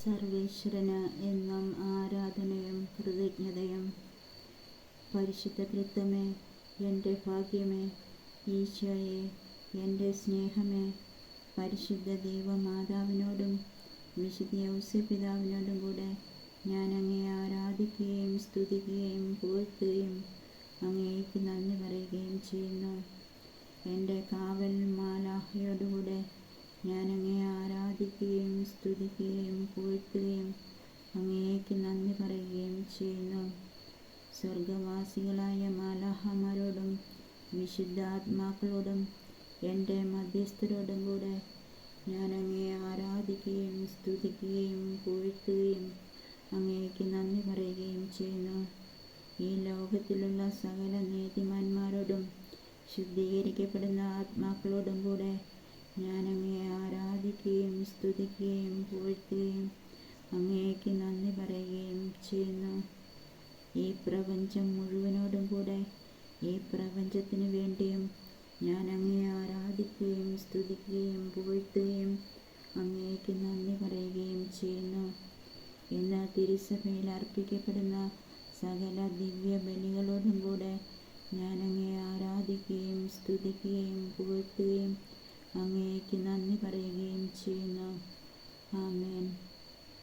സർവേശ്വരന് എന്നും ആരാധനയും കൃതജ്ഞതയും. പരിശുദ്ധ തൃത്വമേ, എൻ്റെ ഭാഗ്യമേ, ഈശോയെ എൻ്റെ സ്നേഹമേ, പരിശുദ്ധ ദൈവമാതാവിനോടും വിശുദ്ധ ഔസേപ്പിതാവിനോടും കൂടെ ഞാൻ അങ്ങയെ ആരാധിക്കുകയും സ്തുതിക്കുകയും പുകഴ്ത്തുകയും അങ്ങേക്ക് നന്ദി പറയുകയും ചെയ്യുന്നു. എൻ്റെ കാവൽ മാലാഖയോടുകൂടെ ഞാൻ അങ്ങയെ ആരാധിക്കുകയും സ്തുതിക്കുകയും പുകഴ്ത്തുകയും അങ്ങേക്ക് നന്ദി പറയുകയും ചെയ്യുന്നു. സ്വർഗവാസികളായ മാലാഖമാരോടും വിശുദ്ധാത്മാക്കളോടും എൻ്റെ മധ്യസ്ഥരോടും കൂടെ ഞാൻ അങ്ങയെ ആരാധിക്കുകയും സ്തുതിക്കുകയും പുകഴ്ത്തുകയും അങ്ങേക്ക് നന്ദി പറയുകയും ചെയ്യുന്നു. ഈ ലോകത്തിലുള്ള സകല നീതിമാന്മാരോടും ശുദ്ധീകരിക്കപ്പെടുന്ന ആത്മാക്കളോടും കൂടെ ഞാൻ അങ്ങയെ ആരാധിക്കുകയും സ്തുതിക്കുകയും പുകഴ്ത്തുകയും അങ്ങേക്ക് നന്ദി പറയുകയും ചെയ്യുന്നു. ഈ പ്രപഞ്ചം മുഴുവനോടും കൂടെ ഈ പ്രപഞ്ചത്തിന് വേണ്ടിയും ഞാൻ അങ്ങയെ ആരാധിക്കുകയും സ്തുതിക്കുകയും പുകഴ്ത്തുകയും അങ്ങേക്ക് നന്ദി പറയുകയും ചെയ്യുന്നു. ഇന്ന് തിരുസഭയിൽ അർപ്പിക്കപ്പെടുന്ന സകല ദിവ്യ ബലികളോടും കൂടെ ഞാൻ അങ്ങയെ ആരാധിക്കുകയും സ്തുതിക്കുകയും പുകഴ്ത്തുകയും അങ്ങേക്ക് നന്ദി പറയുകയും ചെയ്യുന്നു. ആമേൻ.